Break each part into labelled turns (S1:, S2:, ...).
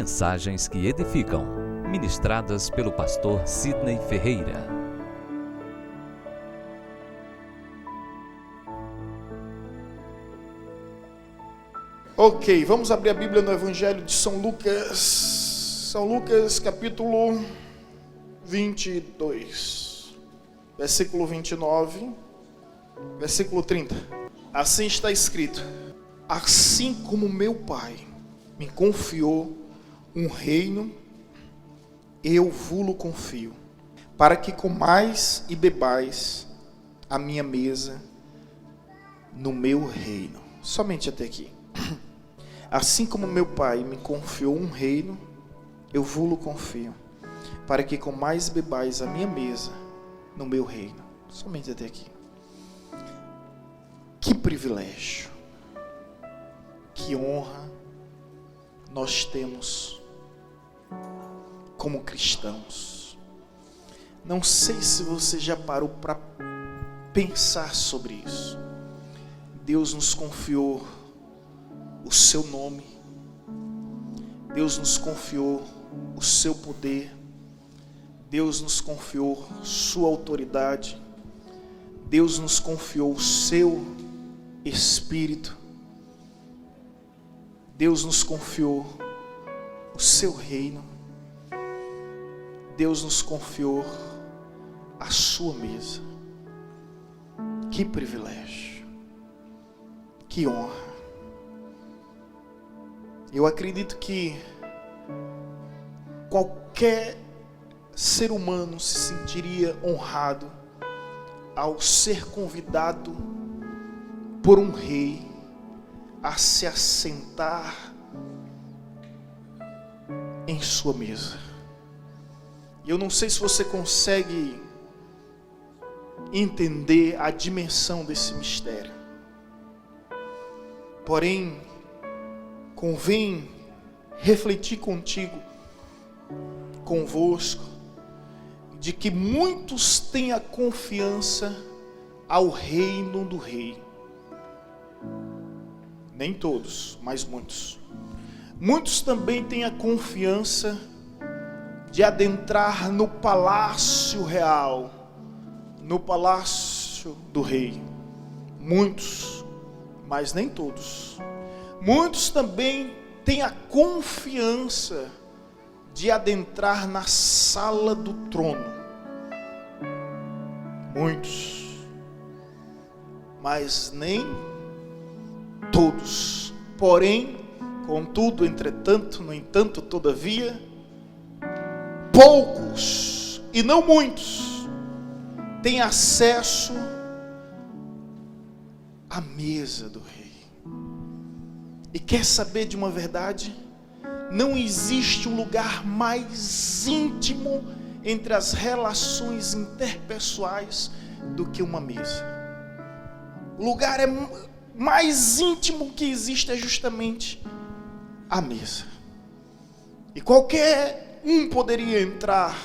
S1: Mensagens que edificam, ministradas pelo pastor Sidney Ferreira.
S2: Ok, vamos abrir a Bíblia no Evangelho de São Lucas. São Lucas, capítulo 22, versículo 29, versículo 30. Assim está escrito: assim como meu Pai me confiou um reino, eu vou-lo confio, para que comais e bebais a minha mesa no meu reino. Somente até aqui. Assim como meu Pai me confiou um reino, eu vou-lo confio, para que comais e bebais a minha mesa no meu reino. Somente até aqui. Que privilégio, que honra nós temos como cristãos. Não sei se você já parou para pensar sobre isso. Deus nos confiou o seu nome, Deus nos confiou o seu poder, Deus nos confiou sua autoridade, Deus nos confiou o seu Espírito, Deus nos confiou o seu reino, Deus nos confiou a sua mesa. Que privilégio, que honra. Eu acredito que qualquer ser humano se sentiria honrado ao ser convidado por um rei a se assentar em sua mesa. E eu não sei se você consegue entender a dimensão desse mistério. Porém, convém refletir convosco, de que muitos têm a confiança ao reino do rei. Nem todos, mas muitos. Muitos também têm a confiança de adentrar no palácio real, no palácio do rei. Muitos, mas nem todos. Muitos também têm a confiança de adentrar na sala do trono. Muitos, mas nem todos. Porém, contudo, entretanto, no entanto, todavia, poucos, e não muitos, têm acesso à mesa do rei. E quer saber de uma verdade? Não existe um lugar mais íntimo entre as relações interpessoais do que uma mesa. O lugar mais íntimo que existe é justamente a mesa. E qualquer um poderia entrar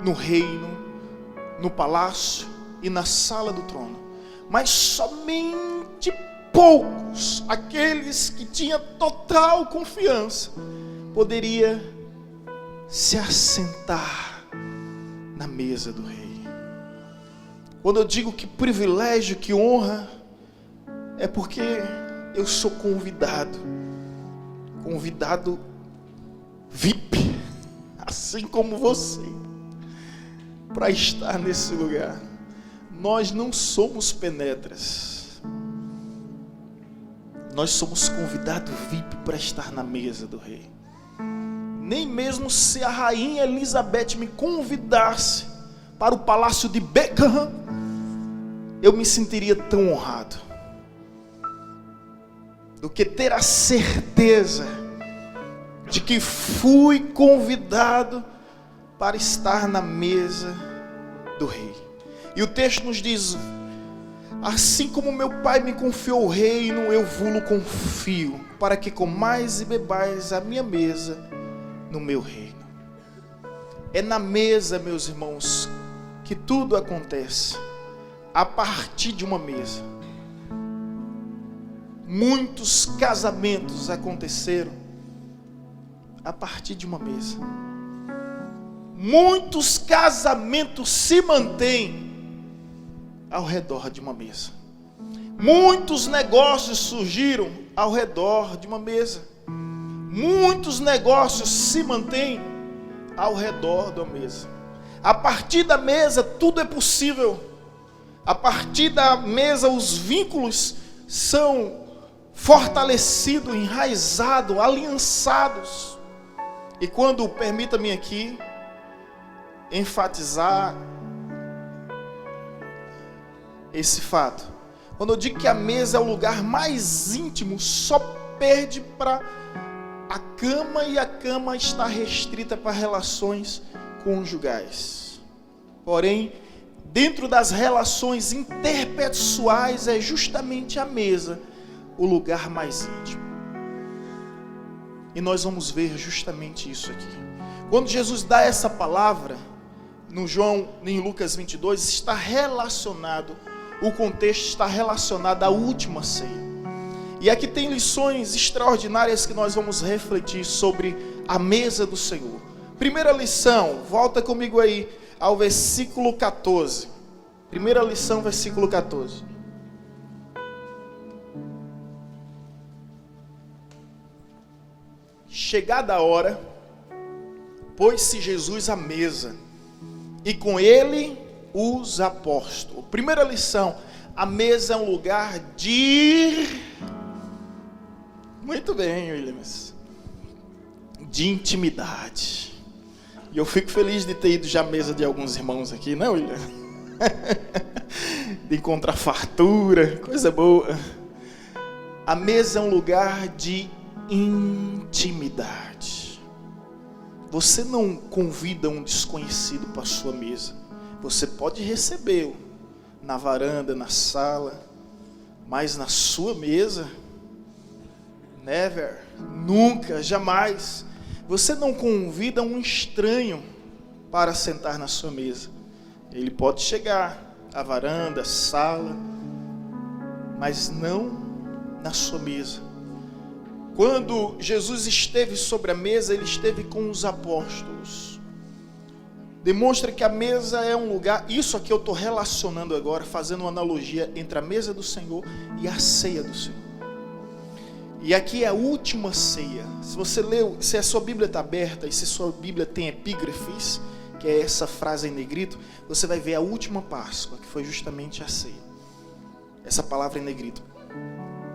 S2: no reino, no palácio e na sala do trono, mas somente poucos, aqueles que tinham total confiança, poderia se assentar na mesa do rei. Quando eu digo que privilégio, que honra, é porque eu sou convidado VIP, assim como você, para estar nesse lugar. Nós não somos penetras. Nós somos convidados VIP para estar na mesa do rei. Nem mesmo se a rainha Elizabeth me convidasse para o palácio de Buckingham, eu me sentiria tão honrado do que ter a certeza de que fui convidado para estar na mesa do rei. E o texto nos diz: assim como meu Pai me confiou o reino, eu vou-lo confio, para que comais e bebais a minha mesa no meu reino. É na mesa, meus irmãos, que tudo acontece. A partir de uma mesa. Muitos casamentos aconteceram a partir de uma mesa. Muitos casamentos se mantêm ao redor de uma mesa. Muitos negócios surgiram ao redor de uma mesa. Muitos negócios se mantêm ao redor da mesa. A partir da mesa tudo é possível. A partir da mesa os vínculos são fortalecidos, enraizados, aliançados. E quando, permita-me aqui enfatizar esse fato, quando eu digo que a mesa é o lugar mais íntimo, só perde para a cama, e a cama está restrita para relações conjugais. Porém, dentro das relações interpessoais é justamente a mesa o lugar mais íntimo. E nós vamos ver justamente isso aqui. Quando Jesus dá essa palavra em Lucas 22, está relacionado, o contexto está relacionado à última ceia. E aqui tem lições extraordinárias que nós vamos refletir sobre a mesa do Senhor. Primeira lição, volta comigo aí ao versículo 14. Primeira lição, versículo 14. Chegada a hora, pôs-se Jesus à mesa, e com ele os apóstolos. Primeira lição, a mesa é um lugar de... Muito bem, Williams. De intimidade. E eu fico feliz de ter ido já à mesa de alguns irmãos aqui, não, William? De encontrar fartura, coisa boa. A mesa é um lugar de intimidade. Você não convida um desconhecido para a sua mesa. Você pode recebê-lo na varanda, na sala, mas na sua mesa, never, nunca, jamais. Você não convida um estranho para sentar na sua mesa. Ele pode chegar à varanda, à sala, mas não na sua mesa. Quando Jesus esteve sobre a mesa, ele esteve com os apóstolos. Demonstra que a mesa é um lugar, isso aqui eu estou relacionando agora, fazendo uma analogia entre a mesa do Senhor e a ceia do Senhor. E aqui é a última ceia. Se você leu, se a sua Bíblia está aberta, e se a sua Bíblia tem epígrafes, que é essa frase em negrito, você vai ver a última Páscoa, que foi justamente a ceia. Essa palavra em negrito.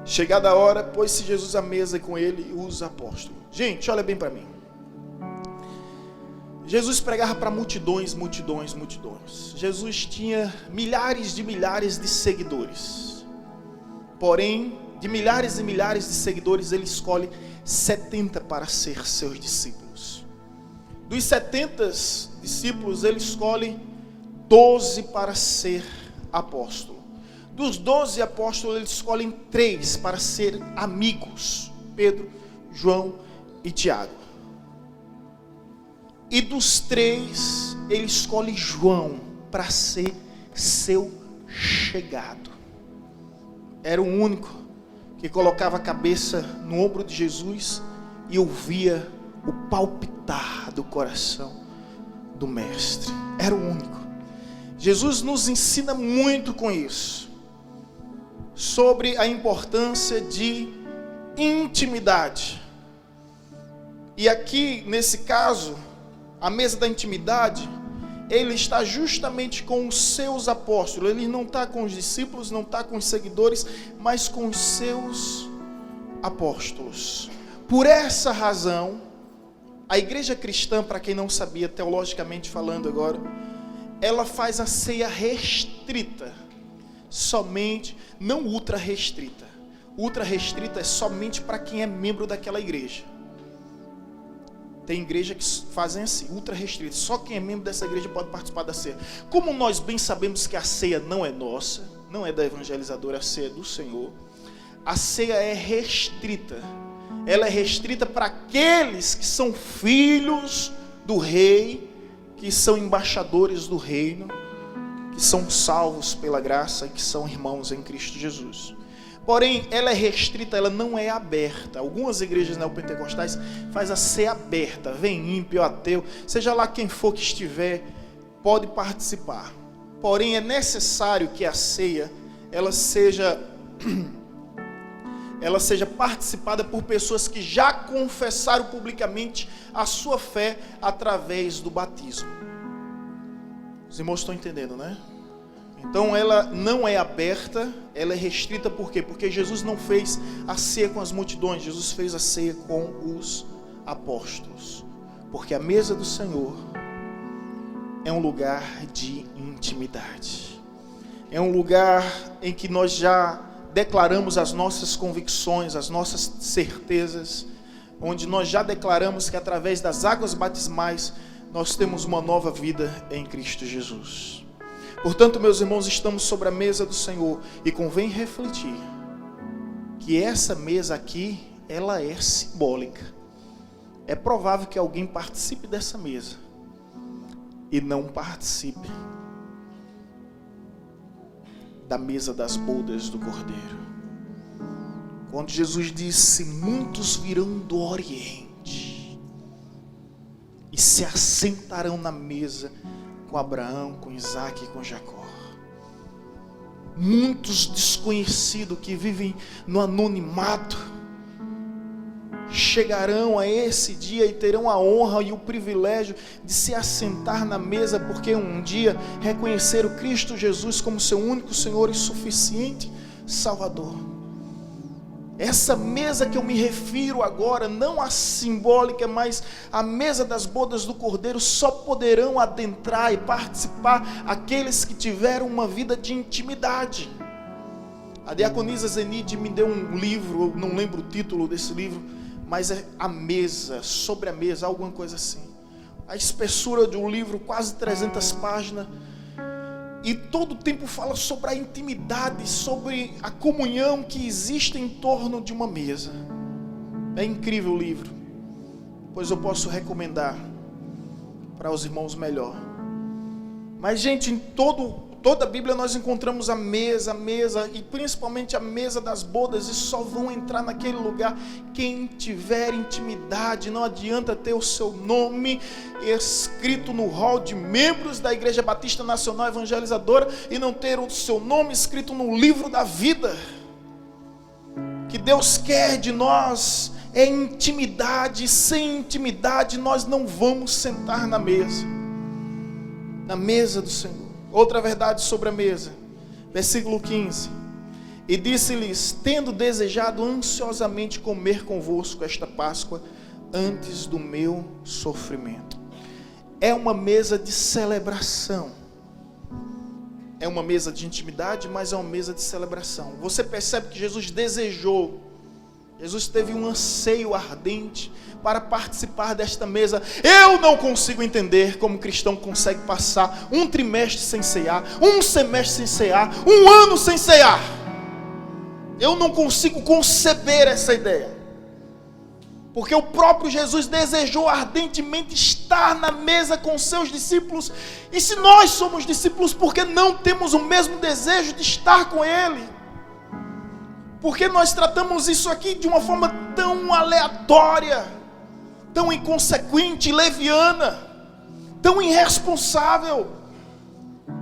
S2: Chegada a hora, pôs-se Jesus à mesa, e com ele os apóstolos. Gente, olha bem para mim. Jesus pregava para multidões. Jesus tinha milhares de seguidores. Porém, de milhares e milhares de seguidores, ele escolhe 70 para ser seus discípulos. Dos 70 discípulos, ele escolhe 12 para ser apóstolo. Dos 12 apóstolos, ele escolhe 3 para ser amigos: Pedro, João e Tiago. E dos 3, ele escolhe João para ser seu chegado. Era o único que colocava a cabeça no ombro de Jesus e ouvia o palpitar do coração do Mestre. Era o único. Jesus nos ensina muito com isso, sobre a importância de intimidade. E aqui, nesse caso, a mesa da intimidade, ele está justamente com os seus apóstolos. Ele não está com os discípulos, não está com os seguidores, mas com os seus apóstolos. Por essa razão, a igreja cristã, para quem não sabia, teologicamente falando agora, ela faz a ceia restrita, somente, não ultra restrita. Ultra restrita é somente para quem é membro daquela igreja. Tem igreja que fazem assim, ultra restrita. Só quem é membro dessa igreja pode participar da ceia. Como nós bem sabemos que a ceia não é nossa, não é da evangelizadora, a ceia é do Senhor, a ceia é restrita. Ela é restrita para aqueles que são filhos do rei, que são embaixadores do reino, que são salvos pela graça e que são irmãos em Cristo Jesus. Porém, ela é restrita, ela não é aberta. Algumas igrejas neopentecostais fazem a ceia aberta. Vem ímpio, ateu, seja lá quem for que estiver, pode participar. Porém, é necessário que a ceia ela seja participada por pessoas que já confessaram publicamente a sua fé através do batismo. Os irmãos estão entendendo, né? Então ela não é aberta, ela é restrita. Por quê? Porque Jesus não fez a ceia com as multidões, Jesus fez a ceia com os apóstolos. Porque a mesa do Senhor é um lugar de intimidade. É um lugar em que nós já declaramos as nossas convicções, as nossas certezas, onde nós já declaramos que através das águas batismais nós temos uma nova vida em Cristo Jesus. Portanto, meus irmãos, estamos sobre a mesa do Senhor e convém refletir que essa mesa aqui, ela é simbólica. É provável que alguém participe dessa mesa e não participe da mesa das bodas do Cordeiro. Quando Jesus disse: muitos virão do Oriente e se assentarão na mesa com Abraão, com Isaac e com Jacó. Muitos desconhecidos que vivem no anonimato chegarão a esse dia e terão a honra e o privilégio de se assentar na mesa, porque um dia reconheceram Cristo Jesus como seu único Senhor e suficiente Salvador. Essa mesa que eu me refiro agora, não a simbólica, mas a mesa das bodas do Cordeiro, só poderão adentrar e participar aqueles que tiveram uma vida de intimidade. A diaconisa Zenide me deu um livro, eu não lembro o título desse livro, mas é a mesa, sobre a mesa, alguma coisa assim. A espessura de um livro, quase 300 páginas, e todo o tempo fala sobre a intimidade, sobre a comunhão que existe em torno de uma mesa. É incrível o livro, pois eu posso recomendar para os irmãos melhor. Mas, gente, em toda a Bíblia nós encontramos a mesa, e principalmente a mesa das bodas, e só vão entrar naquele lugar quem tiver intimidade. Não adianta ter o seu nome escrito no hall de membros da Igreja Batista Nacional Evangelizadora e não ter o seu nome escrito no livro da vida. O que Deus quer de nós é intimidade. Sem intimidade nós não vamos sentar na mesa do Senhor. Outra verdade sobre a mesa, versículo 15: e disse-lhes: tendo desejado ansiosamente comer convosco esta Páscoa antes do meu sofrimento. É uma mesa de celebração, é uma mesa de intimidade, mas é uma mesa de celebração. Você percebe que Jesus teve um anseio ardente para participar desta mesa. Eu não consigo entender como cristão consegue passar um trimestre sem cear, um semestre sem cear, um ano sem cear. Eu não consigo conceber essa ideia, porque o próprio Jesus desejou ardentemente estar na mesa com seus discípulos. E se nós somos discípulos, por que não temos o mesmo desejo de estar com Ele? Porque nós tratamos isso aqui de uma forma tão aleatória, tão inconsequente, leviana, tão irresponsável.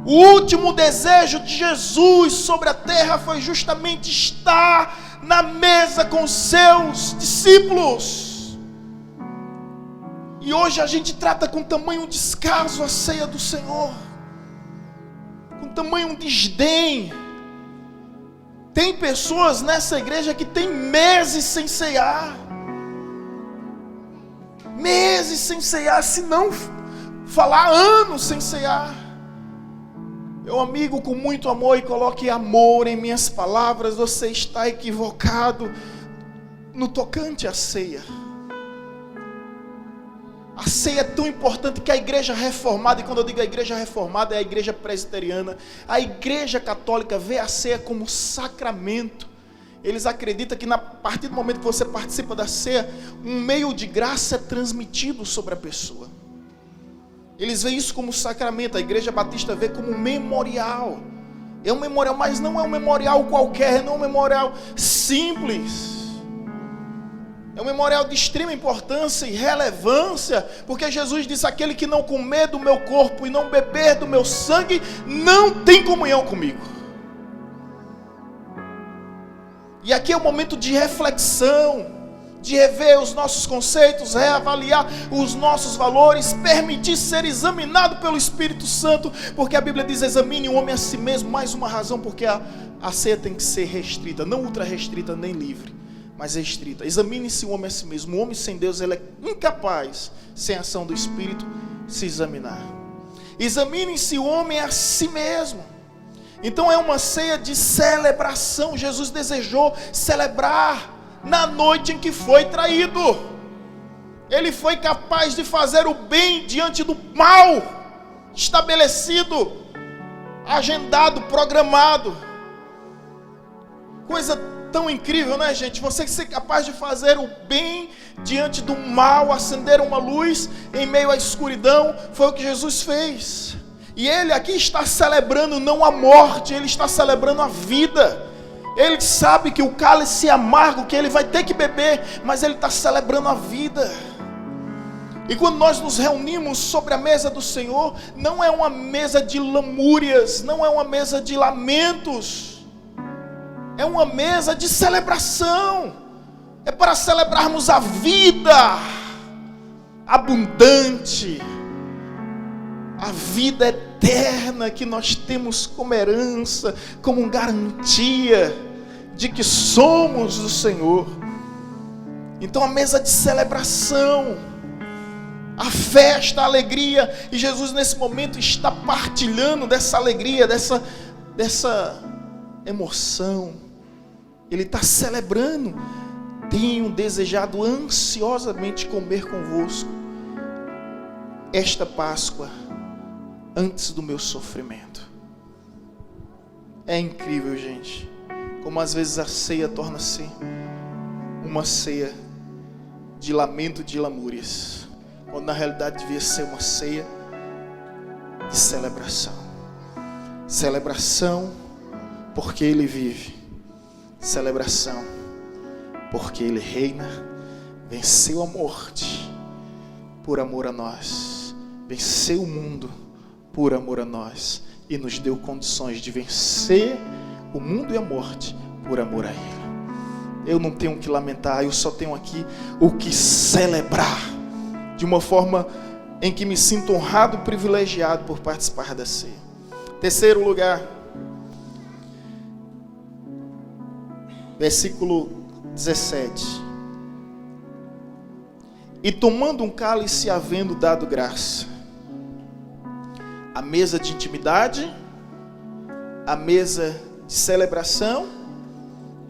S2: O último desejo de Jesus sobre a terra foi justamente estar na mesa com seus discípulos. E hoje a gente trata com tamanho descaso a ceia do Senhor, com tamanho desdém. Tem pessoas nessa igreja que tem meses sem cear. Meses sem cear, se não falar anos sem cear. Meu amigo, com muito amor, e coloque amor em minhas palavras, você está equivocado no tocante à ceia. A ceia é tão importante que a igreja reformada, e quando eu digo a igreja reformada, é a igreja presbiteriana, a igreja católica vê a ceia como sacramento. Eles acreditam que a partir do momento que você participa da ceia, um meio de graça é transmitido sobre a pessoa. Eles veem isso como sacramento. A Igreja Batista vê como memorial. É um memorial, mas não é um memorial qualquer, não é um memorial simples. É um memorial de extrema importância e relevância, porque Jesus disse: aquele que não comer do meu corpo e não beber do meu sangue, não tem comunhão comigo. E aqui é um momento de reflexão, de rever os nossos conceitos, reavaliar os nossos valores, permitir ser examinado pelo Espírito Santo, porque a Bíblia diz: examine o homem a si mesmo. Mais uma razão porque a ceia tem que ser restrita, não ultra restrita nem livre, mas restrita. Examine-se o homem a si mesmo. O homem sem Deus, ele é incapaz, sem a ação do Espírito, se examinar. Examine-se o homem a si mesmo. Então é uma ceia de celebração. Jesus desejou celebrar na noite em que foi traído. Ele foi capaz de fazer o bem diante do mal estabelecido, agendado, programado. Coisa tão incrível, né, gente? Você ser capaz de fazer o bem diante do mal, acender uma luz em meio à escuridão, foi o que Jesus fez. E ele aqui está celebrando não a morte, ele está celebrando a vida. Ele sabe que o cálice é amargo, que ele vai ter que beber, mas ele está celebrando a vida. E quando nós nos reunimos sobre a mesa do Senhor, não é uma mesa de lamúrias, não é uma mesa de lamentos, é uma mesa de celebração. É para celebrarmos a vida abundante, a vida eterna que nós temos como herança, como garantia de que somos do Senhor. Então a mesa de celebração, a festa, a alegria, e Jesus nesse momento está partilhando dessa alegria, dessa emoção. Ele está celebrando. Tenho desejado ansiosamente comer convosco esta Páscoa antes do meu sofrimento. É incrível, gente, como às vezes a ceia torna-se uma ceia de lamento, de lamúrias, quando na realidade devia ser uma ceia de celebração. Celebração porque Ele vive, celebração porque Ele reina, venceu a morte por amor a nós, venceu o mundo por amor a nós, e nos deu condições de vencer o mundo e a morte por amor a Ele. Eu não tenho o que lamentar, eu só tenho aqui o que celebrar, de uma forma em que me sinto honrado e privilegiado por participar da ceia. Terceiro lugar, versículo 17. E tomando um cálice, havendo dado graça. A mesa de intimidade, a mesa de celebração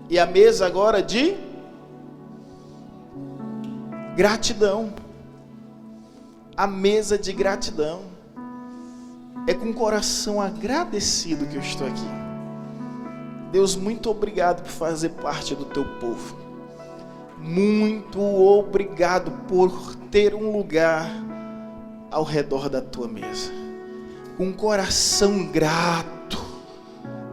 S2: e a mesa agora de gratidão. A mesa de gratidão. É com o coração agradecido que eu estou aqui. Deus, muito obrigado por fazer parte do teu povo. Muito obrigado por ter um lugar ao redor da tua mesa. Com um coração grato.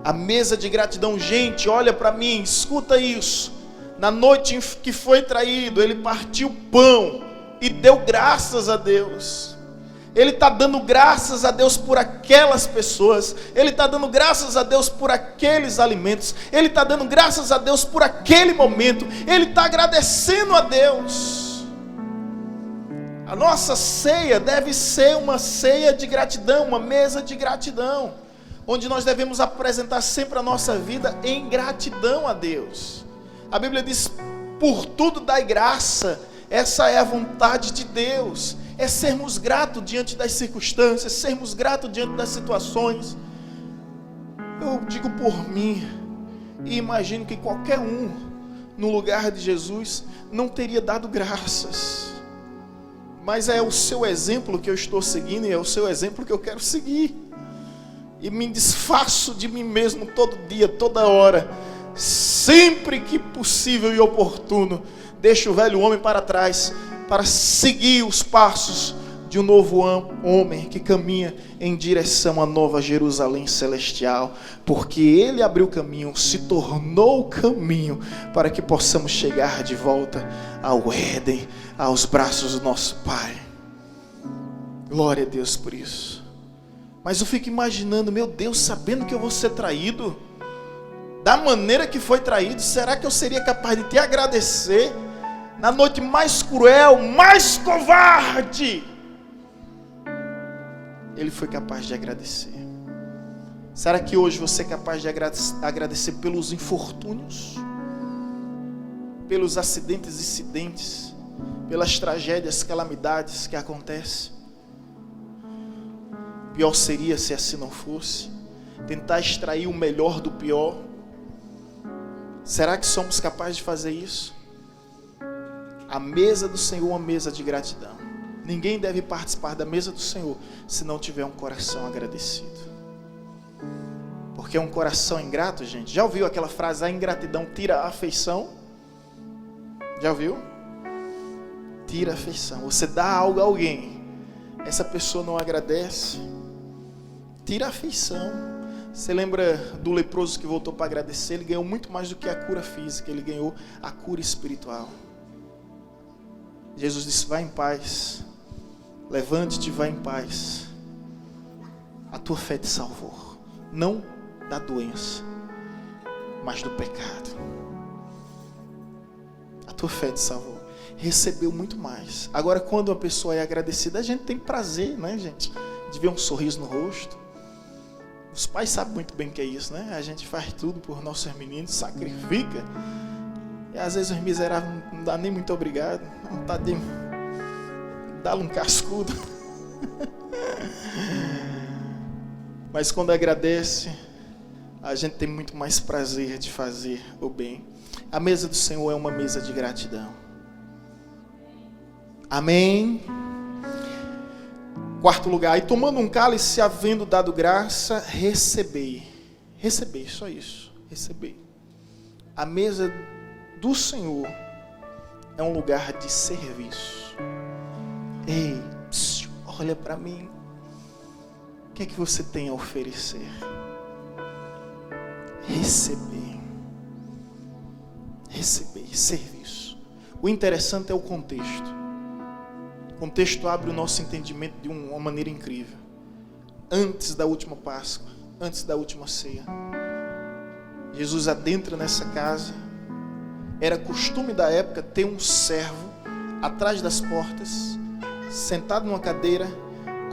S2: A mesa de gratidão. Gente, olha para mim, escuta isso. Na noite em que foi traído, ele partiu o pão e deu graças a Deus. Ele está dando graças a Deus por aquelas pessoas. Ele está dando graças a Deus por aqueles alimentos. Ele está dando graças a Deus por aquele momento. Ele está agradecendo a Deus. A nossa ceia deve ser uma ceia de gratidão, uma mesa de gratidão, onde nós devemos apresentar sempre a nossa vida em gratidão a Deus. A Bíblia diz: por tudo dai graça. Essa é a vontade de Deus. É sermos gratos diante das circunstâncias, sermos gratos diante das situações. Eu digo por mim, e imagino que qualquer um no lugar de Jesus não teria dado graças. Mas é o seu exemplo que eu estou seguindo, e é o seu exemplo que eu quero seguir. E me desfaço de mim mesmo todo dia, toda hora, sempre que possível e oportuno. Deixo o velho homem para trás, para seguir os passos de um novo homem que caminha em direção à nova Jerusalém celestial, porque Ele abriu caminho, se tornou o caminho para que possamos chegar de volta ao Éden, aos braços do nosso Pai. Glória a Deus por isso. Mas eu fico imaginando, meu Deus, sabendo que eu vou ser traído, da maneira que foi traído, será que eu seria capaz de te agradecer na noite mais cruel, mais covarde? Ele foi capaz de agradecer. Será que hoje você é capaz de agradecer pelos infortúnios, pelos acidentes e incidentes, pelas tragédias, calamidades que acontecem? Pior seria se assim não fosse. Tentar extrair o melhor do pior. Será que somos capazes de fazer isso? A mesa do Senhor é uma mesa de gratidão. Ninguém deve participar da mesa do Senhor se não tiver um coração agradecido. Porque um coração ingrato, gente, já ouviu aquela frase, a ingratidão tira a afeição? Já ouviu? Tira a afeição. Você dá algo a alguém, essa pessoa não agradece, tira a afeição. Você lembra do leproso que voltou para agradecer? Ele ganhou muito mais do que a cura física, ele ganhou a cura espiritual. Jesus disse, vai em paz, levante-te e vai em paz. A tua fé te salvou, não da doença, mas do pecado. A tua fé te salvou, recebeu muito mais. Agora, quando uma pessoa é agradecida, a gente tem prazer, né, gente, de ver um sorriso no rosto. Os pais sabem muito bem o que é isso, né? A gente faz tudo por nossos meninos, sacrifica. E às vezes os miseráveis não dá nem muito obrigado. Não tá de... dá-lhe um cascudo. Mas quando agradece, a gente tem muito mais prazer de fazer o bem. A mesa do Senhor é uma mesa de gratidão. Amém? Quarto lugar, e tomando um cálice, havendo dado graça, recebei. Recebei, só isso. Recebei. A mesa do Senhor é um lugar de serviço. Ei, olha para mim. O que é que você tem a oferecer? Receber. Receber, serviço. O interessante é o contexto. O contexto abre o nosso entendimento de uma maneira incrível. Antes da última Páscoa, antes da última ceia, Jesus adentra nessa casa. Era costume da época ter um servo atrás das portas, sentado numa cadeira,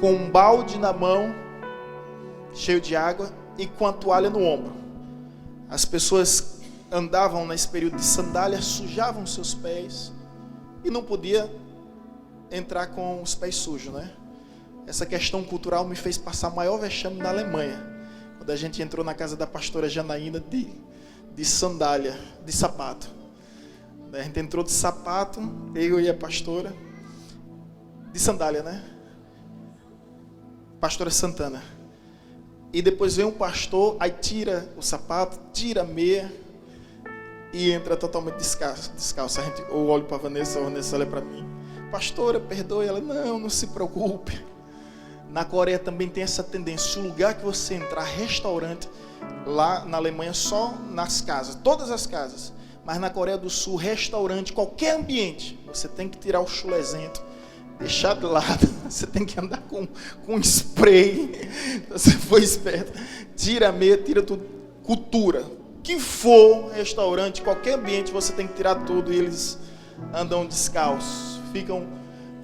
S2: com um balde na mão, cheio de água, e com a toalha no ombro. As pessoas andavam nesse período de sandália, sujavam seus pés, e não podia entrar com os pés sujos, né? Essa questão cultural me fez passar o maior vexame na Alemanha, quando a gente entrou na casa da pastora Janaína de sandália, de sapato. A gente entrou de sapato, eu e a pastora, de sandália, né? Pastora Santana. E depois vem um pastor, aí tira o sapato, tira a meia e entra totalmente descalço. A gente, eu olho para a Vanessa olha para mim. Pastora, perdoe. Ela, não se preocupe. Na Coreia também tem essa tendência. O lugar que você entrar, restaurante, lá na Alemanha, só nas casas, todas as casas. Mas na Coreia do Sul, restaurante, qualquer ambiente, você tem que tirar o chulezento, deixar de lado. Você tem que andar com spray. Você foi esperto. Tira a meia, tira tudo. Cultura. Que for restaurante, qualquer ambiente, você tem que tirar tudo. E eles andam descalços.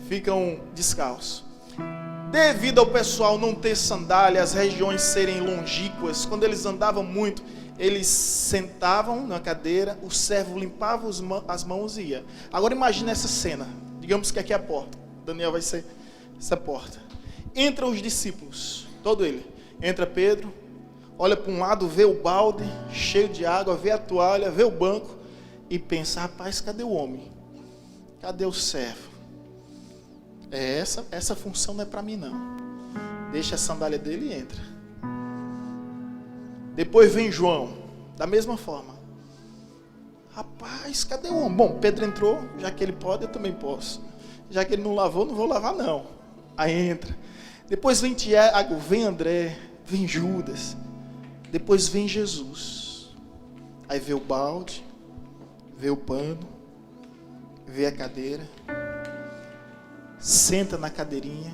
S2: Ficam descalços. Devido ao pessoal não ter sandália, as regiões serem longínquas, quando eles andavam muito, eles sentavam na cadeira, o servo limpava as mãos e ia. Agora imagine essa cena. Digamos que aqui é a porta. Daniel vai ser essa porta. Entra os discípulos, todo ele. Entra Pedro, olha para um lado, vê o balde cheio de água, vê a toalha, vê o banco e pensa, rapaz, cadê o homem? Cadê o servo? Essa função não é para mim, não. Deixa a sandália dele e entra. Depois vem João, da mesma forma. Rapaz, cadê o homem? Bom, Pedro entrou, já que ele pode, eu também posso. Já que ele não lavou, não vou lavar, não. Aí entra. Depois vem Tiago, vem André, vem Judas. Depois vem Jesus. Aí vê o balde, vê o pano, vê a cadeira, senta na cadeirinha,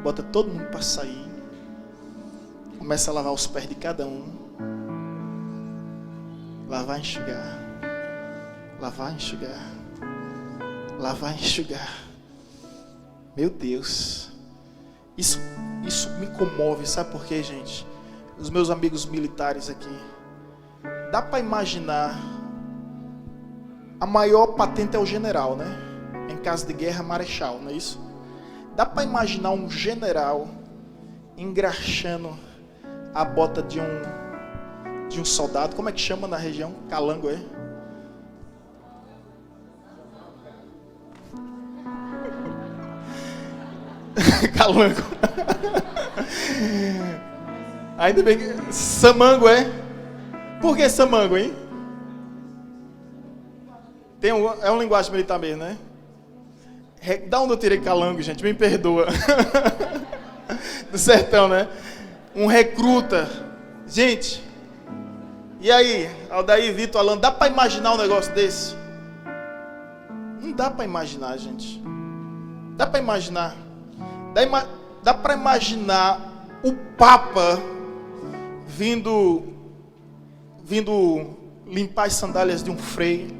S2: bota todo mundo para sair, começa a lavar os pés de cada um, lavar, enxugar, lavar, enxugar, lavar, enxugar. Meu Deus, isso me comove, sabe por quê, gente? Os meus amigos militares aqui, dá para imaginar, a maior patente é o general, né? Em caso de guerra, marechal, não é isso? Dá para imaginar um general engraxando a bota de um soldado, como é que chama na região? Calango, é? Calango. Ainda bem que... Samango, é? Por que samango, hein? É uma linguagem militar mesmo, né? Da onde eu tirei calango, gente? Me perdoa. Do sertão, né? Um recruta. Gente, e aí? Aldair, Vitor, Alan, dá para imaginar um negócio desse? Não dá para imaginar, gente. Dá para imaginar. Dá para imaginar o Papa vindo limpar as sandálias de um frei.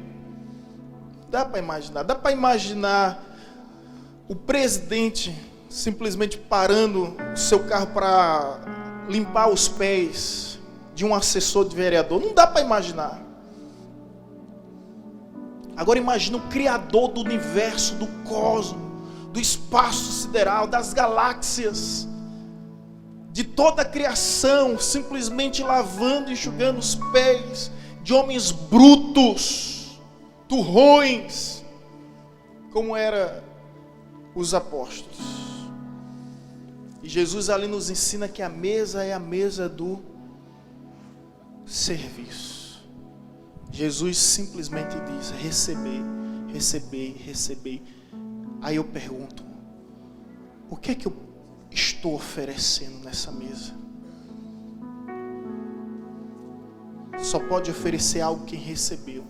S2: Dá para imaginar. Dá para imaginar o presidente simplesmente parando o seu carro para limpar os pés de um assessor de vereador. Não dá para imaginar. Agora imagina o Criador do universo, do cosmos, do espaço sideral, das galáxias, de toda a criação, simplesmente lavando e enxugando os pés de homens brutos, turrões, como eram os apóstolos. E Jesus ali nos ensina que a mesa é a mesa do serviço. Jesus simplesmente diz: receber, receber, receber. Aí eu pergunto: o que é que eu estou oferecendo nessa mesa? Só pode oferecer algo quem recebeu.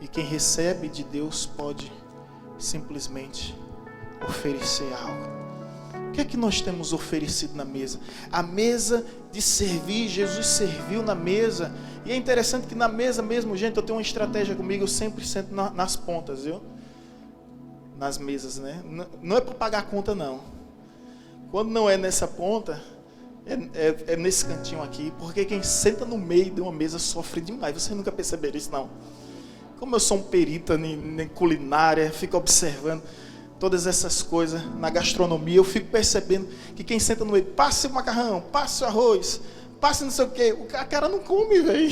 S2: E quem recebe de Deus pode simplesmente oferecer algo. O que é que nós temos oferecido na mesa? A mesa de servir. Jesus serviu na mesa. E é interessante que na mesa mesmo, gente, eu tenho uma estratégia comigo. Eu sempre sento nas pontas, viu? Nas mesas, né? Não é para pagar a conta, não. Quando não é nessa ponta, é nesse cantinho aqui. Porque quem senta no meio de uma mesa sofre demais. Vocês nunca perceberam isso, não? Como eu sou um perito em culinária, fico observando todas essas coisas na gastronomia, eu fico percebendo que quem senta no meio, passe o macarrão, passe o arroz, passe não sei o quê, o cara não come, velho.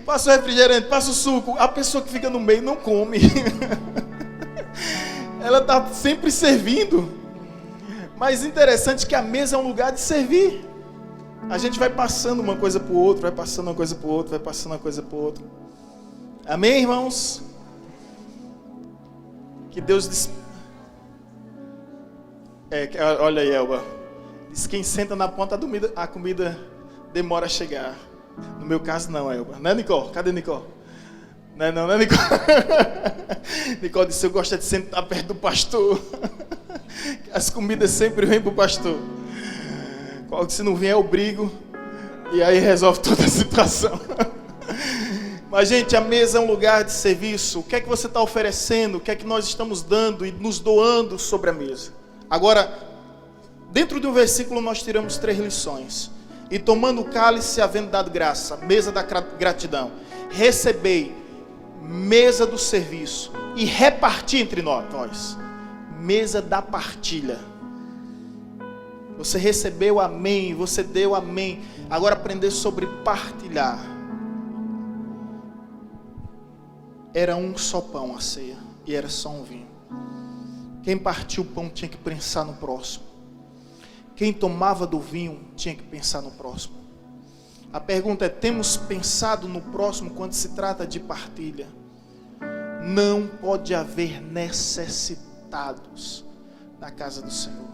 S2: Passa o refrigerante, passa o suco, a pessoa que fica no meio não come. Ela está sempre servindo. Mas interessante que a mesa é um lugar de servir. A gente vai passando uma coisa para o outro, vai passando uma coisa para o outro, vai passando uma coisa para o outro. Amém, irmãos? Que Deus diz... olha aí, Elba. Diz: quem senta na ponta, a comida demora a chegar. No meu caso não, Elba. Não é, Nicole? Cadê Nicole? Não é Nicole? Nicole disse: eu gosto de sentar perto do pastor. As comidas sempre vêm para o pastor. Se não vier, eu brigo. E aí resolve toda a situação. Mas, gente, a mesa é um lugar de serviço. O que é que você está oferecendo? O que é que nós estamos dando e nos doando sobre a mesa? Agora, dentro de um versículo nós tiramos 3 lições. E tomando o cálice, havendo dado graça, mesa da gratidão, recebei, mesa do serviço, e reparti entre nós, mesa da partilha. Você recebeu, amém, você deu, amém. Agora aprender sobre partilhar. Era um só pão a ceia, e era só um vinho. Quem partiu o pão tinha que pensar no próximo. Quem tomava do vinho tinha que pensar no próximo. A pergunta é: temos pensado no próximo quando se trata de partilha? Não pode haver necessitados na casa do Senhor.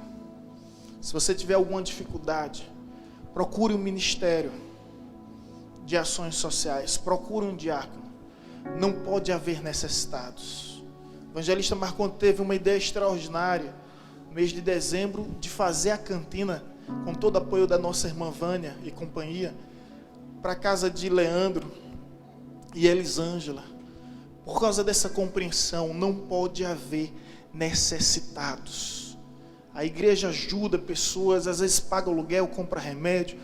S2: Se você tiver alguma dificuldade, procure um ministério de ações sociais, procure um diácono. Não pode haver necessitados. O evangelista Marcondes teve uma ideia extraordinária, no mês de dezembro, de fazer a cantina, com todo o apoio da nossa irmã Vânia e companhia, para a casa de Leandro e Elisângela. Por causa dessa compreensão, não pode haver necessitados. A igreja ajuda pessoas, às vezes paga aluguel, compra remédio,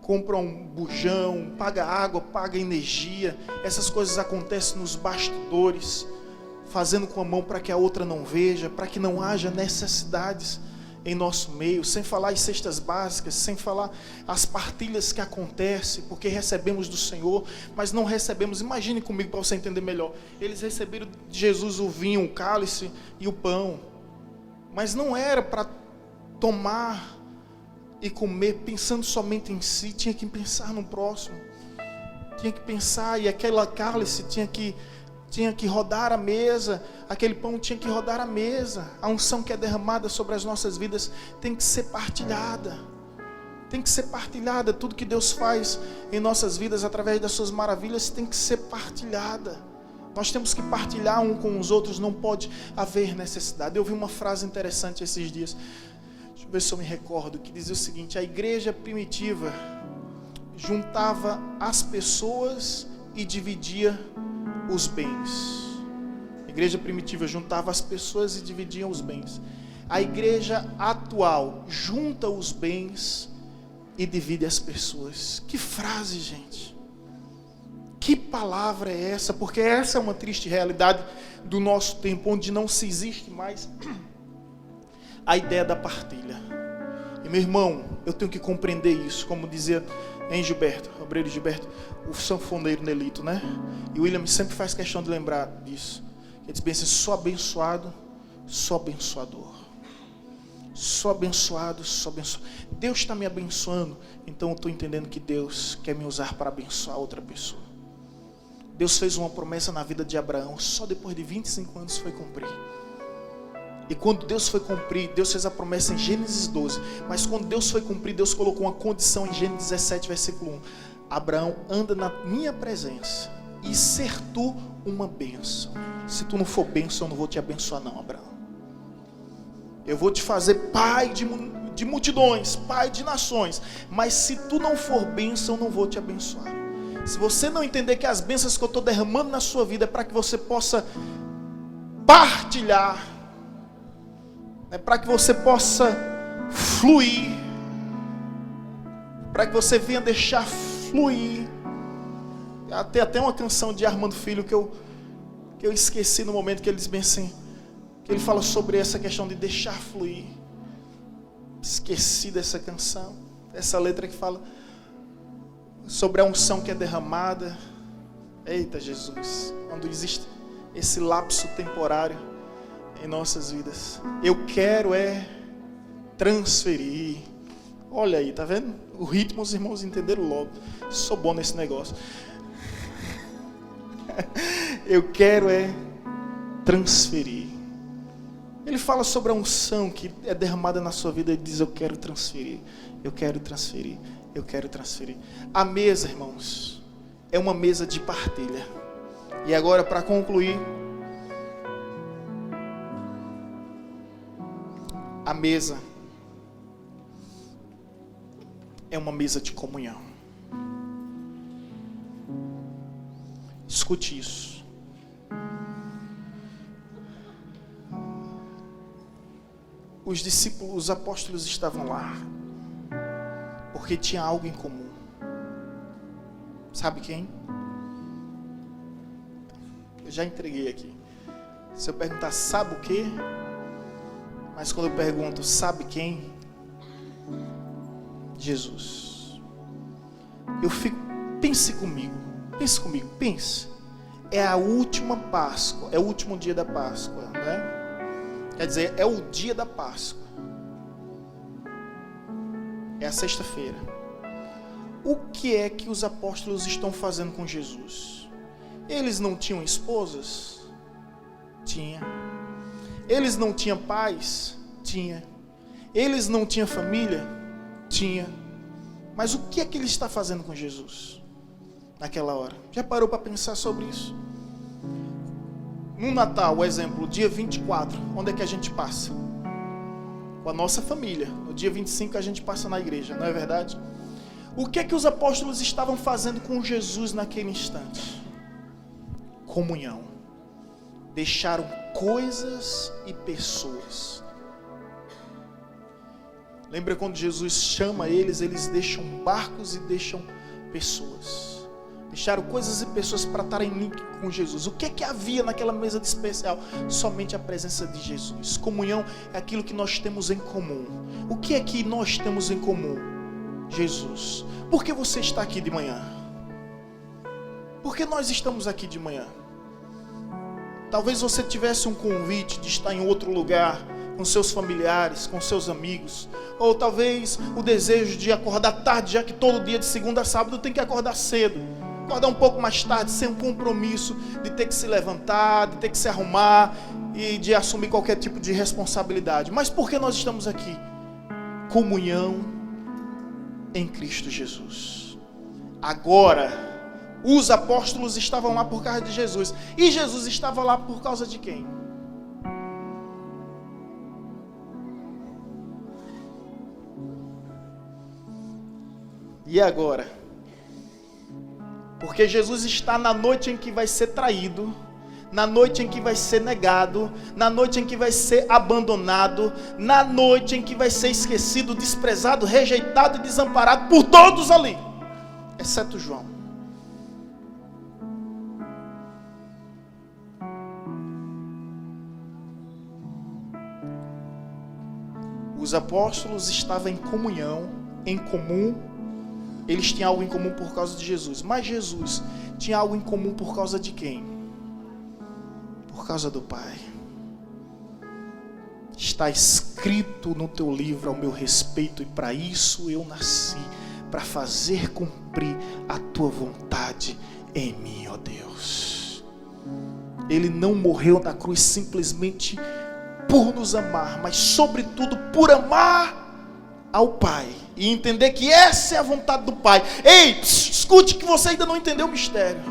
S2: compra um bujão, paga água, paga energia. Essas coisas acontecem nos bastidores, fazendo com a mão para que a outra não veja, para que não haja necessidades em nosso meio, sem falar as cestas básicas, sem falar as partilhas que acontecem, porque recebemos do Senhor, mas não recebemos. Imagine comigo para você entender melhor. Eles receberam de Jesus o vinho, o cálice e o pão, mas não era para tomar e comer pensando somente em si, tinha que pensar no próximo, tinha que pensar, e aquela cálice tinha que rodar a mesa, aquele pão tinha que rodar a mesa. A unção que é derramada sobre as nossas vidas tem que ser partilhada. Tem que ser partilhada. Tudo que Deus faz em nossas vidas através das suas maravilhas tem que ser partilhada. Nós temos que partilhar um com os outros, não pode haver necessidade. Eu ouvi uma frase interessante esses dias, deixa eu ver se eu me recordo, que dizia o seguinte: a igreja primitiva juntava as pessoas e dividia os bens. A igreja primitiva juntava as pessoas e dividia os bens. A igreja atual junta os bens e divide as pessoas. Que frase, gente! Que palavra é essa? Porque essa é uma triste realidade do nosso tempo, onde não se existe mais a ideia da partilha. E meu irmão, eu tenho que compreender isso, como dizia em Gilberto, obreiro Gilberto, o sanfoneiro Nelito, né? E o William sempre faz questão de lembrar disso. Ele diz bem assim: sou abençoado, sou abençoador. Sou abençoado, sou abençoado. Deus está me abençoando, então eu estou entendendo que Deus quer me usar para abençoar outra pessoa. Deus fez uma promessa na vida de Abraão, só depois de 25 anos foi cumprir. E quando Deus foi cumprir, Deus fez a promessa em Gênesis 12. Mas quando Deus foi cumprir, Deus colocou uma condição em Gênesis 17, versículo 1. Abraão, anda na minha presença e ser tu uma bênção. Se tu não for bênção, eu não vou te abençoar não, Abraão. Eu vou te fazer pai de multidões, pai de nações. Mas se tu não for bênção, eu não vou te abençoar. Se você não entender que as bênçãos que eu estou derramando na sua vida é para que você possa partilhar, é para que você possa fluir, para que você venha deixar fluir. Tem até uma canção de Armando Filho que eu esqueci no momento que ele diz bem assim, que ele fala sobre essa questão de deixar fluir. Esqueci dessa canção, essa letra que fala sobre a unção que é derramada. Eita Jesus, quando existe esse lapso temporário em nossas vidas, eu quero transferir. Olha aí, tá vendo? O ritmo os irmãos entenderam logo. Sou bom nesse negócio. Eu quero transferir. Ele fala sobre a unção que é derramada na sua vida. Ele diz: eu quero transferir, eu quero transferir, eu quero transferir. A mesa, irmãos, é uma mesa de partilha. E agora, para concluir, a mesa é uma mesa de comunhão. Escute isso. Os discípulos, os apóstolos estavam lá porque tinha algo em comum. Sabe quem? Eu já entreguei aqui. Se eu perguntar sabe o quê? Mas quando eu pergunto sabe quem? Jesus. Eu fico, pense comigo. É a última Páscoa, é o último dia da Páscoa, né? Quer dizer, é o dia da Páscoa. É a sexta-feira. O que é que os apóstolos estão fazendo com Jesus? Eles não tinham esposas? Tinha. Eles não tinham pais? Tinha. Eles não tinham família? Tinha. Mas o que é que ele está fazendo com Jesus naquela hora? Já parou para pensar sobre isso? No Natal, o exemplo, dia 24, onde é que a gente passa? Com a nossa família. No dia 25 a gente passa na igreja, não é verdade? O que é que os apóstolos estavam fazendo com Jesus naquele instante? Comunhão. Deixaram coisas e pessoas. Lembra quando Jesus chama eles deixam barcos e deixam pessoas. Deixaram coisas e pessoas para estarem em link com Jesus. O que é que havia naquela mesa de especial? Somente a presença de Jesus. Comunhão é aquilo que nós temos em comum. O que é que nós temos em comum? Jesus. Por que você está aqui de manhã? Por que nós estamos aqui de manhã? Talvez você tivesse um convite de estar em outro lugar, com seus familiares, com seus amigos. Ou talvez o desejo de acordar tarde, já que todo dia de segunda a sábado tem que acordar cedo. Acordar um pouco mais tarde, sem um compromisso de ter que se levantar, de ter que se arrumar e de assumir qualquer tipo de responsabilidade. Mas por que nós estamos aqui? Comunhão em Cristo Jesus. Agora, os apóstolos estavam lá por causa de Jesus. E Jesus estava lá por causa de quem? E agora? Porque Jesus está na noite em que vai ser traído, na noite em que vai ser negado, na noite em que vai ser abandonado, na noite em que vai ser esquecido, desprezado, rejeitado e desamparado por todos ali, exceto João. Os apóstolos estavam em comunhão, em comum. Eles tinham algo em comum por causa de Jesus. Mas Jesus tinha algo em comum por causa de quem? Por causa do Pai. Está escrito no teu livro ao meu respeito, e para isso eu nasci, para fazer cumprir a tua vontade em mim, ó Deus. Ele não morreu na cruz simplesmente por nos amar, mas sobretudo por amar ao Pai e entender que essa é a vontade do Pai. Ei, escute que você ainda não entendeu o mistério.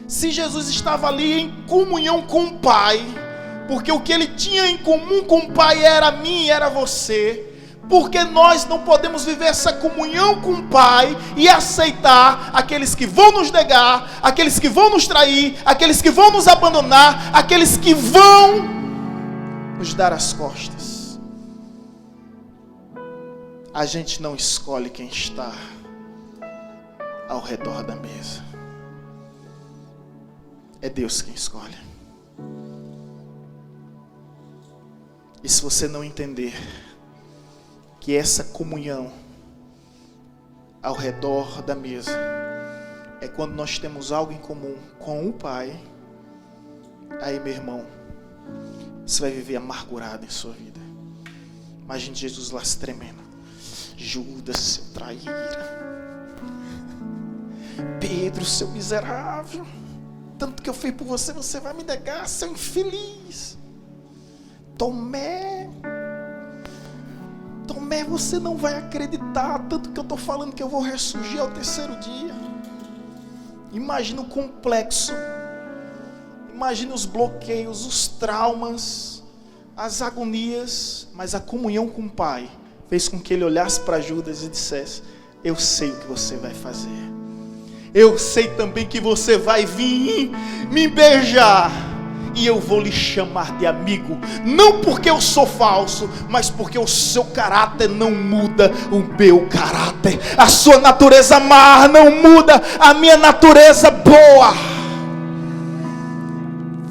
S2: Se Jesus estava ali em comunhão com o Pai, porque o que ele tinha em comum com o Pai era mim e era você, porque nós não podemos viver essa comunhão com o Pai e aceitar aqueles que vão nos negar, aqueles que vão nos trair, aqueles que vão nos abandonar, aqueles que vão nos dar as costas. A gente não escolhe quem está ao redor da mesa. É Deus quem escolhe. E se você não entender que essa comunhão ao redor da mesa é quando nós temos algo em comum com o Pai, aí, meu irmão, você vai viver amargurado em sua vida. Imagine Jesus lá se tremendo. Judas, seu traíra. Pedro, seu miserável. Tanto que eu fiz por você, você vai me negar, seu infeliz. Tomé, você não vai acreditar. Tanto que eu estou falando que eu vou ressurgir ao terceiro dia. Imagina o complexo. Imagina os bloqueios, os traumas, as agonias. Mas a comunhão com o Pai fez com que ele olhasse para Judas e dissesse: eu sei o que você vai fazer. Eu sei também que você vai vir me beijar. E eu vou lhe chamar de amigo. Não porque eu sou falso, mas porque o seu caráter não muda o meu caráter. A sua natureza má não muda a minha natureza boa.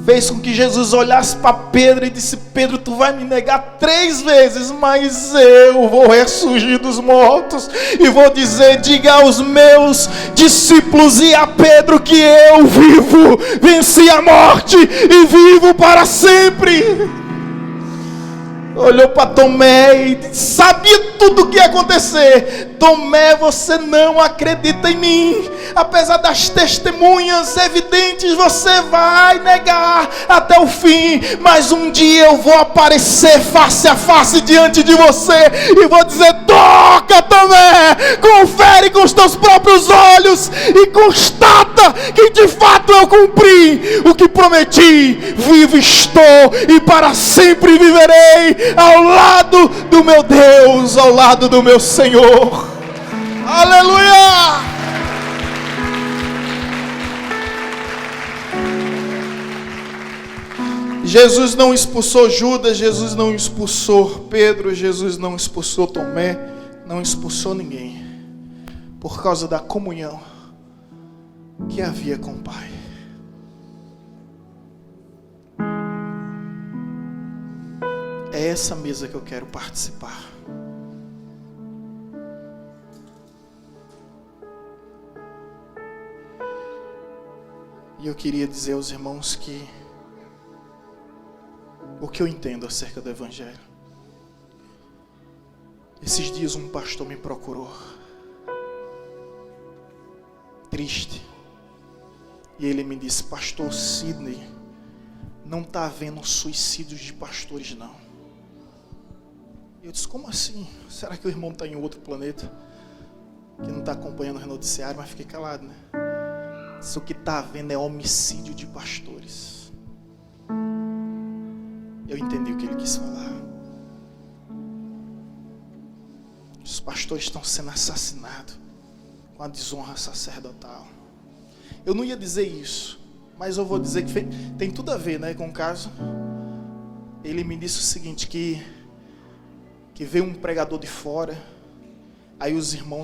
S2: Fez com que Jesus olhasse para Pedro e disse: Pedro, tu vai me negar 3 vezes, mas eu vou ressurgir dos mortos e vou dizer: diga aos meus discípulos e a Pedro que eu vivo, venci a morte e vivo para sempre. olhou para Tomé e sabia tudo o que ia acontecer. Tomé, você não acredita em mim. Apesar das testemunhas evidentes, você vai negar até o fim. Mas um dia eu vou aparecer face a face diante de você e vou dizer: toca, Tomé, confere com os teus próprios olhos e constata que de fato eu cumpri o que prometi. Vivo estou e para sempre viverei ao lado do meu Deus, ao lado do meu Senhor. Aleluia! Jesus não expulsou Judas, Jesus não expulsou Pedro, Jesus não expulsou Tomé, não expulsou ninguém, por causa da comunhão que havia com o Pai. É essa mesa que eu quero participar. E eu queria dizer aos irmãos que o que eu entendo acerca do Evangelho. Esses dias um pastor me procurou, triste, e ele me disse: pastor Sidney, não está havendo suicídios de pastores não. Eu disse: como assim? Será que o irmão está em outro planeta, que não está acompanhando o noticiário? Mas fiquei calado, né? Isso que está havendo é homicídio de pastores. Eu entendi o que ele quis falar. Os pastores estão sendo assassinados com a desonra sacerdotal. Eu não ia dizer isso, mas eu vou dizer que tem tudo a ver, né, com o caso. Ele me disse o seguinte, que veio um pregador de fora, aí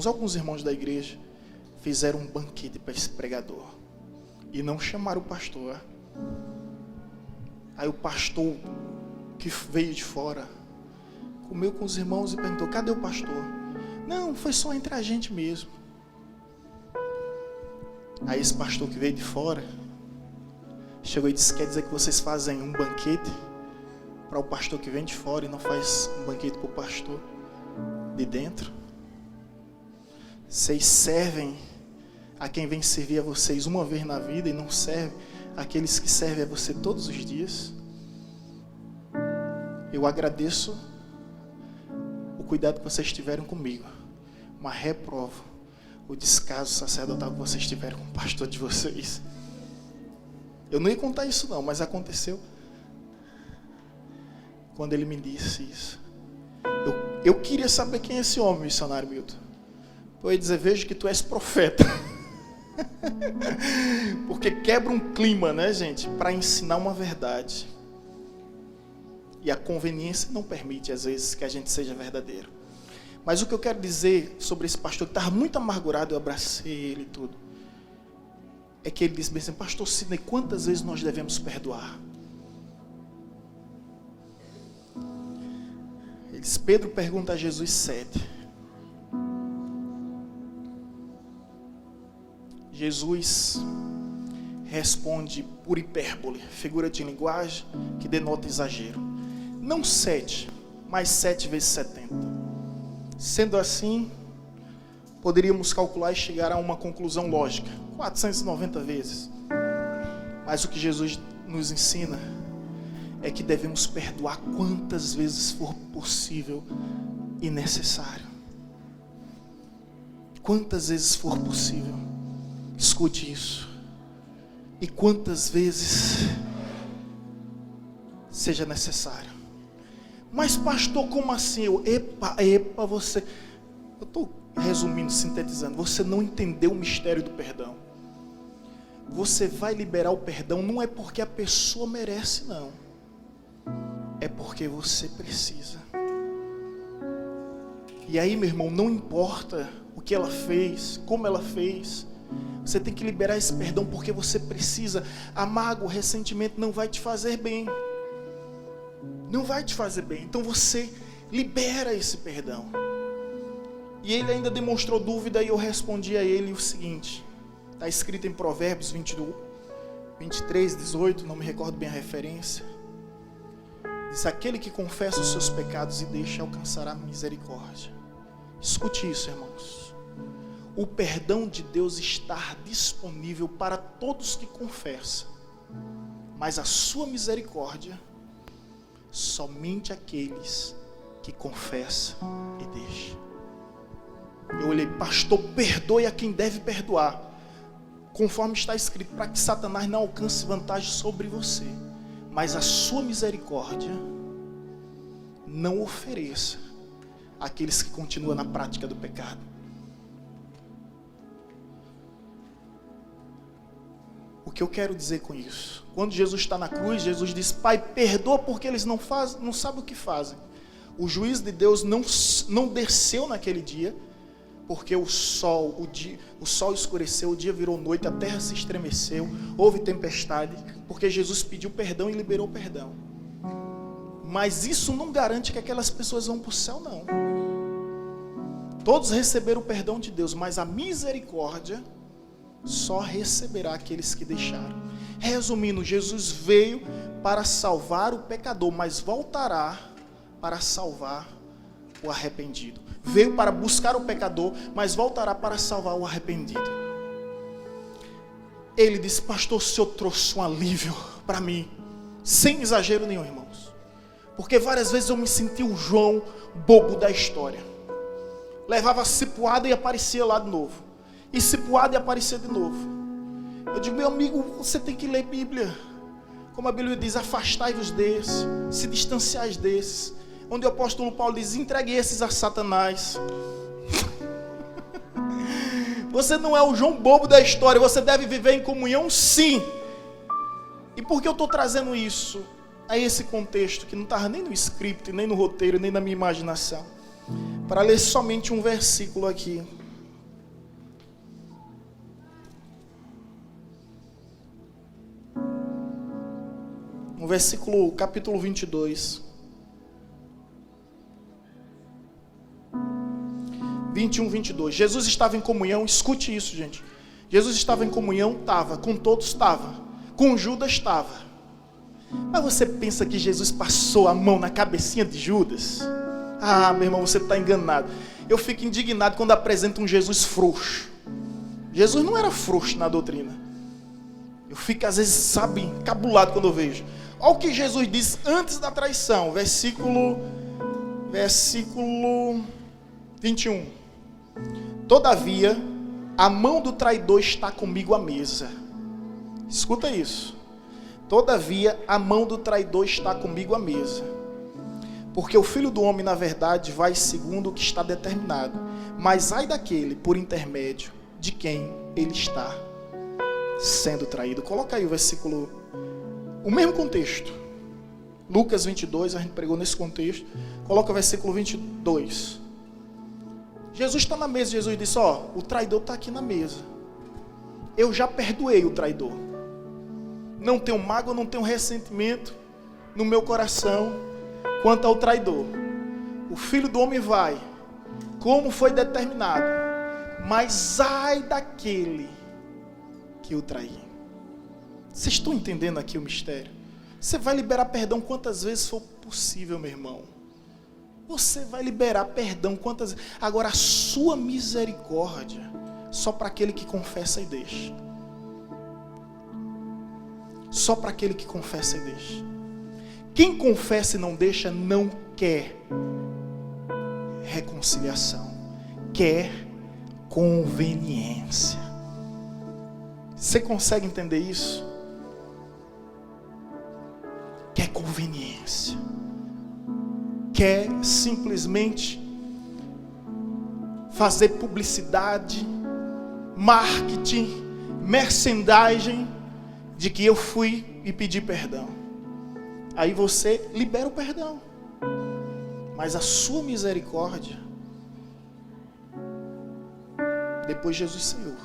S2: alguns irmãos da igreja, fizeram um banquete para esse pregador e não chamaram o pastor. Aí o pastor que veio de fora comeu com os irmãos e perguntou: cadê o pastor? Não, foi só entre a gente mesmo. Aí esse pastor que veio de fora chegou e disse: quer dizer que vocês fazem um banquete para o pastor que vem de fora e não faz um banquete para o pastor de dentro? Vocês servem a quem vem servir a vocês uma vez na vida e não serve aqueles que servem a você todos os dias? Eu agradeço o cuidado que vocês tiveram comigo, mas reprovo o descaso sacerdotal que vocês tiveram com o pastor de vocês. Eu não ia contar isso não, mas aconteceu. Quando ele me disse isso, eu queria saber quem é esse homem, missionário Milton. Eu ia dizer: vejo que tu és profeta. Porque quebra um clima, né, gente, para ensinar uma verdade. E a conveniência não permite, às vezes, que a gente seja verdadeiro. Mas o que eu quero dizer sobre esse pastor que estava muito amargurado, eu abracei ele e tudo, é que ele disse bem assim: pastor Sidney, quantas vezes nós devemos perdoar? Ele disse: Pedro pergunta a Jesus 7. Jesus responde por hipérbole, figura de linguagem que denota exagero. Não 7, mas 7 vezes 70. Sendo assim, poderíamos calcular e chegar a uma conclusão lógica: 490 vezes. Mas o que Jesus nos ensina é que devemos perdoar quantas vezes for possível e necessário. Quantas vezes for possível. Escute isso. E quantas vezes seja necessário. Mas pastor, como assim? Você... Eu estou resumindo, sintetizando. Você não entendeu o mistério do perdão. Você vai liberar o perdão não é porque a pessoa merece, não. É porque você precisa. E aí, meu irmão, não importa o que ela fez, como ela fez, você tem que liberar esse perdão porque você precisa. A mágoa, o ressentimento não vai te fazer bem. Não vai te fazer bem. Então você libera esse perdão. E ele ainda demonstrou dúvida e eu respondi a ele o seguinte. Está escrito em Provérbios 23, 18, não me recordo bem a referência. Diz: aquele que confessa os seus pecados e deixa alcançará misericórdia. Escute isso, irmãos. O perdão de Deus está disponível para todos que confessam, mas a sua misericórdia somente aqueles que confessam e deixam. Eu olhei: pastor, perdoe a quem deve perdoar, conforme está escrito, para que Satanás não alcance vantagem sobre você. Mas a sua misericórdia não ofereça àqueles que continuam na prática do pecado. O que eu quero dizer com isso? Quando Jesus está na cruz, Jesus diz: Pai, perdoa porque eles não sabem o que fazem. O juízo de Deus não desceu naquele dia, porque o sol escureceu, o dia virou noite, a terra se estremeceu, houve tempestade, porque Jesus pediu perdão e liberou perdão. Mas isso não garante que aquelas pessoas vão para o céu, não. Todos receberam o perdão de Deus, mas a misericórdia só receberá aqueles que deixaram. Resumindo, Jesus veio para salvar o pecador, mas voltará para salvar o arrependido. Veio para buscar o pecador, mas voltará para salvar o arrependido. Ele disse: pastor, o senhor trouxe um alívio para mim, sem exagero nenhum, irmãos, porque várias vezes eu me senti o João bobo da história. Levava cipuada e aparecia lá de novo, e cipuada e aparecia de novo. Eu digo: meu amigo, você tem que ler Bíblia, como a Bíblia diz: afastai-vos desses, se distanciais desses. Onde o apóstolo Paulo diz: entregue esses a Satanás. Você não é o João bobo da história, você deve viver em comunhão, sim. E por que eu estou trazendo isso a esse contexto, que não estava nem no script, nem no roteiro, nem na minha imaginação? Para ler somente um versículo aqui. No versículo, capítulo 22. 21, 22. Jesus estava em comunhão, escute isso, gente. Jesus estava em comunhão, estava. Com todos, estava. Com Judas, estava. Mas você pensa que Jesus passou a mão na cabecinha de Judas? Ah, meu irmão, você está enganado. Eu fico indignado quando apresenta um Jesus frouxo. Jesus não era frouxo na doutrina. Eu fico, às vezes, sabe, encabulado quando eu vejo. Olha o que Jesus diz antes da traição. Versículo 21. Todavia, a mão do traidor está comigo à mesa. Escuta isso. Todavia, a mão do traidor está comigo à mesa. Porque o Filho do Homem, na verdade, vai segundo o que está determinado. Mas ai daquele, por intermédio de quem ele está sendo traído. Coloca aí o versículo, o mesmo contexto. Lucas 22, a gente pregou nesse contexto. Coloca o versículo 22. Jesus está na mesa. Jesus disse: ó, o traidor está aqui na mesa. Eu já perdoei o traidor. Não tenho mágoa, não tenho ressentimento no meu coração quanto ao traidor. O Filho do Homem vai, como foi determinado. Mas ai daquele que o trair. Vocês estão entendendo aqui o mistério? Você vai liberar perdão quantas vezes for possível, meu irmão. Você vai liberar perdão quantas vezes. Agora, a sua misericórdia só para aquele que confessa e deixa. Só para aquele que confessa e deixa. Quem confessa e não deixa não quer reconciliação, quer conveniência. Você consegue entender isso? Quer conveniência. Quer simplesmente fazer publicidade, marketing, merchandising de que eu fui e pedi perdão. Aí você libera o perdão. Mas a sua misericórdia, depois Jesus saiu.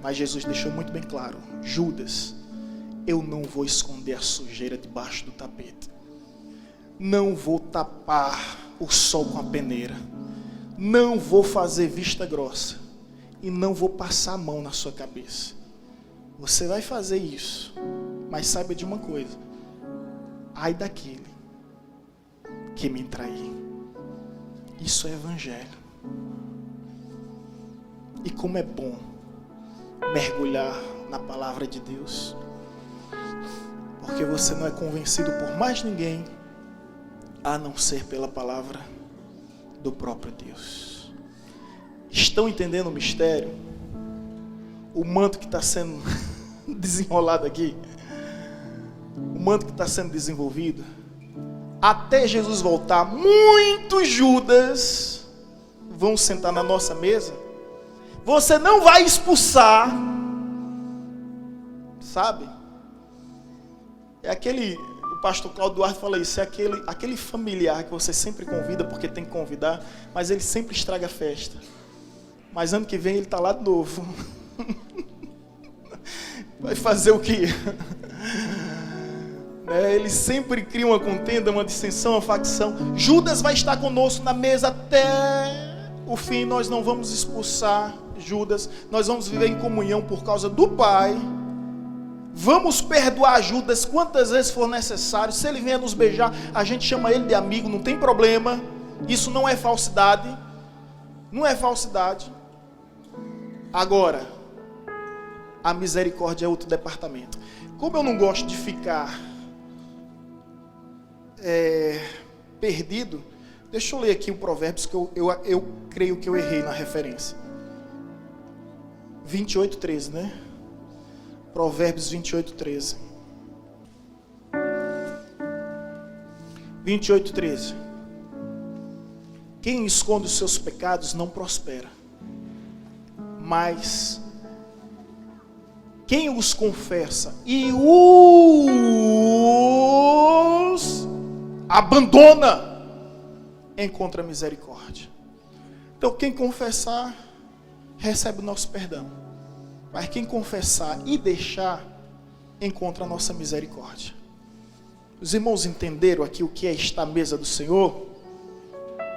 S2: Mas Jesus deixou muito bem claro: Judas, eu não vou esconder a sujeira debaixo do tapete. Não vou tapar o sol com a peneira. Não vou fazer vista grossa. E não vou passar a mão na sua cabeça. Você vai fazer isso. Mas saiba de uma coisa: ai daquele que me trair. Isso é evangelho. E como é bom mergulhar na palavra de Deus, porque você não é convencido por mais ninguém a não ser pela palavra do próprio Deus. Estão entendendo o mistério? O manto que está sendo desenrolado aqui, o manto que está sendo desenvolvido, até Jesus voltar, muitos Judas vão sentar na nossa mesa. Você não vai expulsar, sabe? É aquele, o pastor Cláudio Duarte fala isso, é aquele familiar que você sempre convida porque tem que convidar, mas ele sempre estraga a festa. Mas ano que vem ele está lá de novo. Vai fazer o quê? Ele sempre cria uma contenda, uma dissensão, uma facção. Judas vai estar conosco na mesa até o fim. Nós não vamos expulsar Judas. Nós vamos viver em comunhão por causa do Pai. Vamos perdoar Judas quantas vezes for necessário. Se ele vier nos beijar, a gente chama ele de amigo, não tem problema. Isso não é falsidade. Não é falsidade. Agora, a misericórdia é outro departamento. Como eu não gosto de ficar perdido, deixa eu ler aqui o Provérbios, que eu creio que eu errei na referência. 28:13, né? Provérbios 28:13. 28:13. Quem esconde os seus pecados não prospera, mas quem os confessa e os abandona, encontra misericórdia. Então quem confessar, recebe o nosso perdão. Mas quem confessar e deixar, encontra a nossa misericórdia. Os irmãos entenderam aqui o que é estar à mesa do Senhor?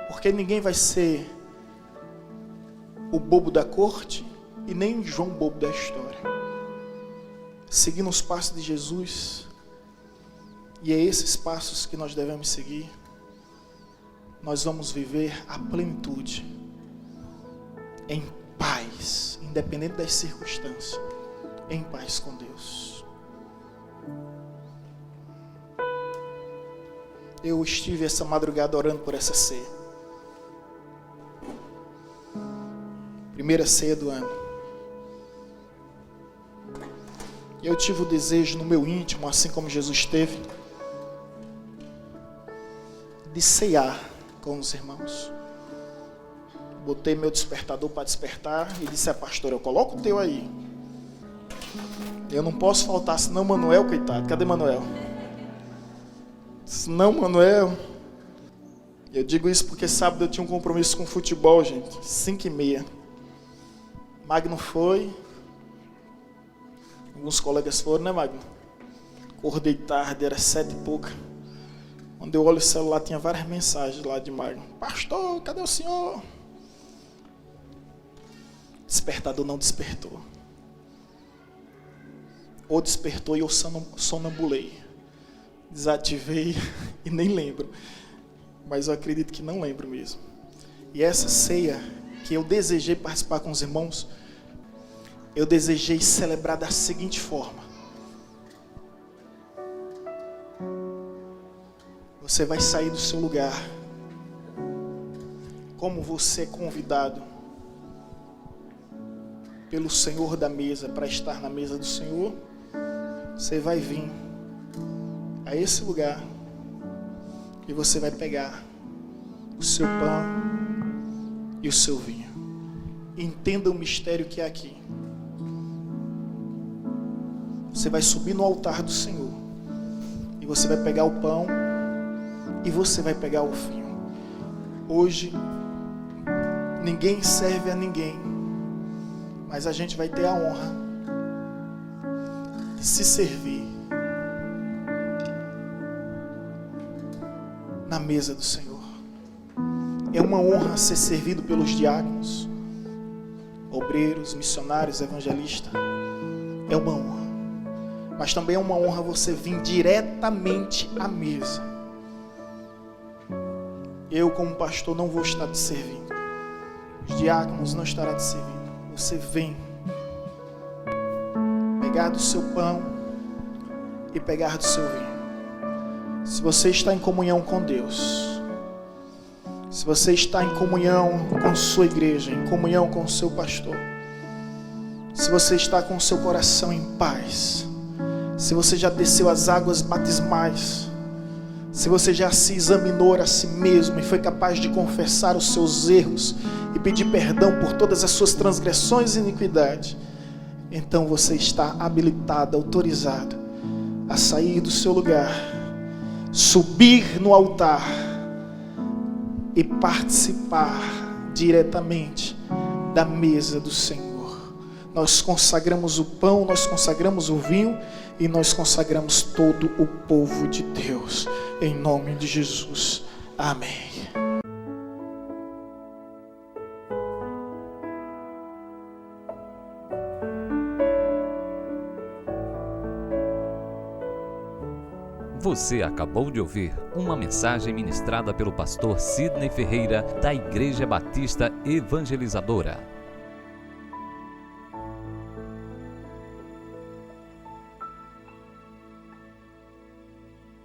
S2: Porque ninguém vai ser o bobo da corte e nem João bobo da história. Seguindo os passos de Jesus, e é esses passos que nós devemos seguir, nós vamos viver a plenitude, em paz, independente das circunstâncias, em paz com Deus. Eu estive essa madrugada orando por essa ceia, primeira ceia do ano. Eu tive o desejo no meu íntimo, assim como Jesus teve, de ceiar com os irmãos. Botei meu despertador para despertar e disse à pastora: eu coloco o teu aí. Eu não posso faltar, senão Manuel, coitado. Cadê Manuel? Senão Manuel... Eu digo isso porque sábado eu tinha um compromisso com futebol, gente. 5:30. Magno foi. Alguns colegas foram, né, Magno? Acordei tarde, era 7 e pouca. Quando eu olho o celular, tinha várias mensagens lá de Magno. Pastor, cadê o senhor? Despertador não despertou. Ou despertou e eu sonambulei. Desativei e nem lembro. Mas eu acredito que não lembro mesmo. E essa ceia que eu desejei participar com os irmãos, eu desejei celebrar da seguinte forma: você vai sair do seu lugar, como você é convidado pelo Senhor da mesa para estar na mesa do Senhor. Você vai vir a esse lugar e você vai pegar o seu pão e o seu vinho. Entenda o mistério que é aqui. Você vai subir no altar do Senhor e você vai pegar o pão e você vai pegar o vinho. Hoje ninguém serve a ninguém, mas a gente vai ter a honra de se servir na mesa do Senhor. É uma honra ser servido pelos diáconos, obreiros, missionários, evangelistas. É uma honra. Mas também é uma honra você vir diretamente à mesa. Eu, como pastor, não vou estar te servindo. Os diáconos não estarão te servindo. Você vem pegar do seu pão e pegar do seu vinho. Se você está em comunhão com Deus, se você está em comunhão com sua igreja, em comunhão com o seu pastor, se você está com o seu coração em paz, se você já desceu as águas batismais, se você já se examinou a si mesmo e foi capaz de confessar os seus erros e pedir perdão por todas as suas transgressões e iniquidades, então você está habilitado, autorizado a sair do seu lugar, subir no altar e participar diretamente da mesa do Senhor. Nós consagramos o pão, nós consagramos o vinho e nós consagramos todo o povo de Deus, em nome de Jesus. Amém.
S1: Você acabou de ouvir uma mensagem ministrada pelo pastor Sidney Ferreira, da Igreja Batista Evangelizadora.